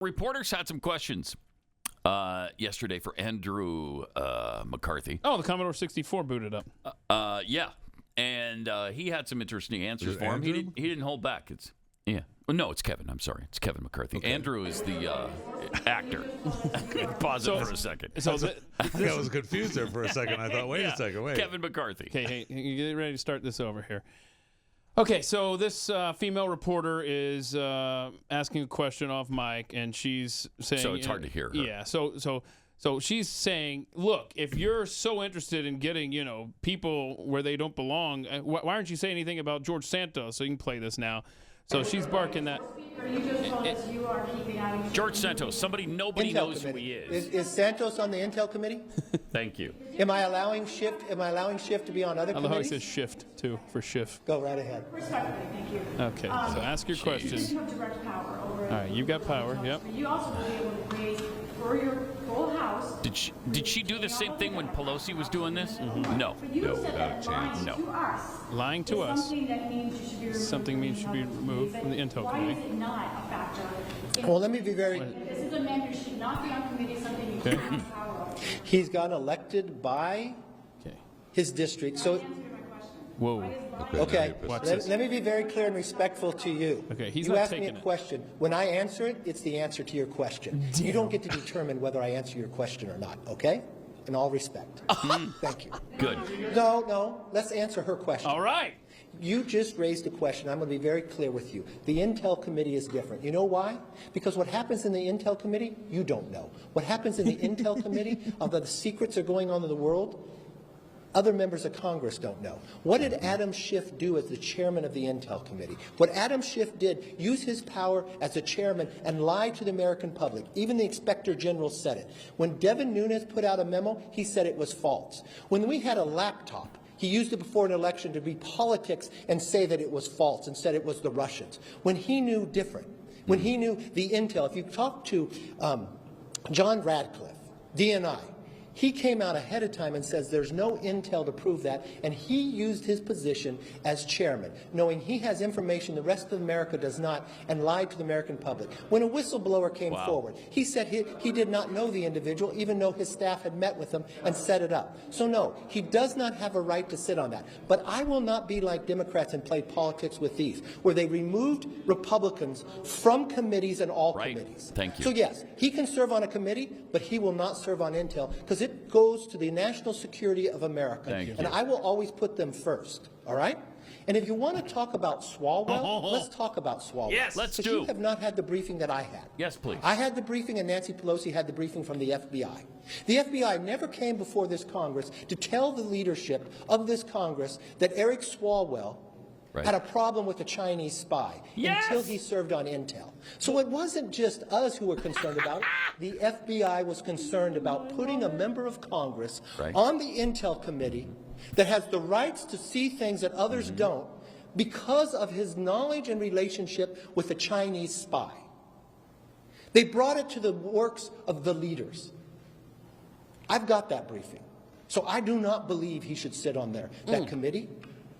reporters had some questions yesterday for Andrew McCarthy. Oh, the Commodore 64 booted up. Yeah, and he had some interesting answers for him. Andrew? He didn't hold back. Oh, no, it's Kevin. I'm sorry. It's Kevin McCarthy. Okay. Andrew is the actor. Pause it for a second. I was confused there for a second. I thought, wait a second, wait. Kevin McCarthy. Okay, hey, you get ready to start this over here. Okay, so this female reporter is asking a question off mic, and she's saying... So it's hard to hear her. Yeah, so she's saying, look, if you're so interested in getting, people where they don't belong, why aren't you saying anything about George Santos? So you can play this now. So she's barking that... You just told us you are keeping out of... George Santos, nobody Intel knows committee. who he is. Is Santos on the Intel committee? Thank you. Am I allowing Schiff to be on other I love how he committees? says shift, too, for Schiff. Go right ahead. Respectfully, thank you. Okay, so ask your question. You have direct power over... All right, you got power, yep. You also will be able to raise for your full house... Did she do the same thing when Pelosi was doing this? Mm-hmm. No. But you said that lying to us... Lying to us. Something that means you should be removed. Something means should be removed from the Intel committee. Why is it not a factor? Well, let me be very... This is a man who should not be on committee, something you can't have power over. He's got elected by his district, so... Answer my question. Whoa. Okay, Watch this. let me be very clear and respectful to you. Okay, he's you not ask me taking a it. question. When I answer it, it's the answer to your question. You don't get to determine whether I answer your question or not, okay? In all respect. Thank you. Good. No, let's answer her question. All right. You just raised a question. I'm going to be very clear with you. The Intel Committee is different. You know why? Because what happens in the Intel Committee, you don't know. What happens in the Intel Committee, although the secrets are going on in the world, other members of Congress don't know. What did Adam Schiff do as the chairman of the Intel Committee? What Adam Schiff did, use his power as a chairman and lie to the American public. Even the Inspector General said it. When Devin Nunes put out a memo, he said it was false. When we had a laptop, he used it before an election to be politics and say that it was false and said it was the Russians. When he knew different, when he knew the Intel, if you talk to John Radcliffe, DNI, he came out ahead of time and says there's no intel to prove that, and he used his position as chairman, knowing he has information the rest of America does not, and lied to the American public. When a whistleblower came forward, he said he did not know the individual, even though his staff had met with him and set it up. So no, he does not have a right to sit on that. But I will not be like Democrats and play politics with these, where they removed Republicans from committees and all committees. Thank you. So yes, he can serve on a committee, but he will not serve on Intel, because it goes to the national security of America. Thank you. And I will always put them first, all right? And if you want to talk about Swalwell, let's talk about Swalwell. Yes, let's do. do. You have not had the briefing that I had. Yes, please. I had the briefing, and Nancy Pelosi had the briefing from the FBI. The FBI never came before this Congress to tell the leadership of this Congress that Eric Swalwell had a problem with a Chinese spy until he served on Intel. So it wasn't just us who were concerned about it. The FBI was concerned about putting a member of Congress on the Intel Committee that has the rights to see things that others don't because of his knowledge and relationship with a Chinese spy. They brought it to the works of the leaders. I've got that briefing. So I do not believe he should sit on that committee.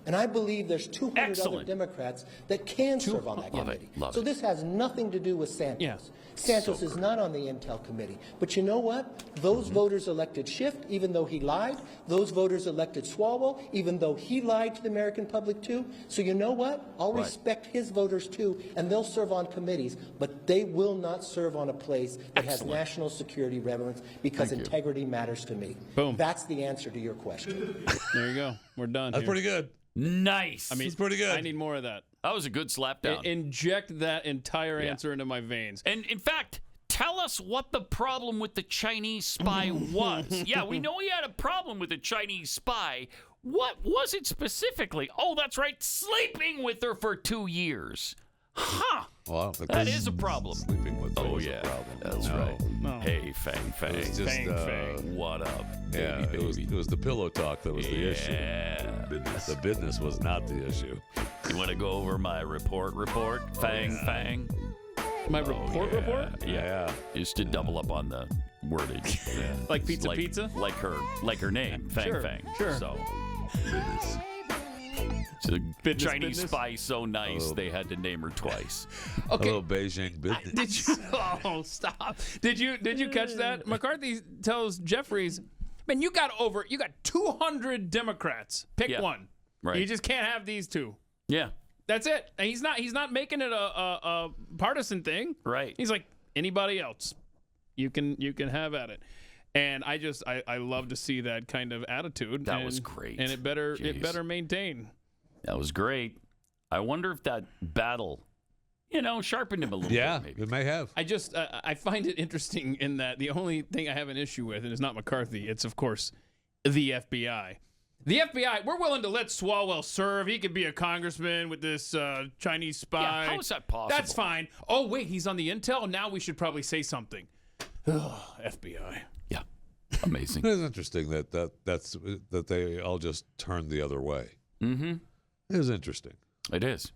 And I believe there's 200 other Democrats that can serve on that committee. So this has nothing to do with Santos. Santos is not on the Intel Committee. But you know what? Those voters elected Schiff, even though he lied. Those voters elected Swalwell, even though he lied to the American public too. So you know what? I'll respect his voters too, and they'll serve on committees. But they will not serve on a place that has national security relevance, because integrity matters to me. Boom. That's the answer to your question. There you go. We're done. That's pretty good. Nice. I mean, it's pretty good. I need more of that. That was a good slap down. Inject that entire answer into my veins. And in fact, tell us what the problem with the Chinese spy was. Yeah, we know he had a problem with a Chinese spy. What was it specifically? Oh, that's right, sleeping with her for 2 years. Huh. Well, that is a problem. Sleeping with her is a problem. That's right. No. Hey, Fang. It was just, Fang. What up, baby? It was the pillow talk that was the issue. The business was not the issue. You want to go over my report? Fang? My report? Yeah. Used to double up on the wordage. Like pizza? Like her name, Fang. Sure. So. The Business, Chinese business? spy so nice they had to name her twice. A little Beijing business. Did you? Oh, stop! Did you catch that? McCarthy tells Jeffries, "Man, you got 200 Democrats. Pick Yeah. one. Right. You just can't have these two. Yeah. That's it. And he's not making it a partisan thing. Right. He's like anybody else. You can have at it." And I love to see that kind of attitude. That was great. And it better maintain. That was great. I wonder if that battle, sharpened him a little Yeah, bit, maybe. it may have. I find it interesting in that the only thing I have an issue with, and it's not McCarthy, it's of course the FBI. The FBI, we're willing to let Swalwell serve. He could be a congressman with this Chinese spy. Yeah, how is that possible? That's fine. Oh, wait, he's on the intel? Now we should probably say something. FBI. Yeah. Amazing. It is interesting that they all just turned the other way. Mm-hmm. It is interesting. It is.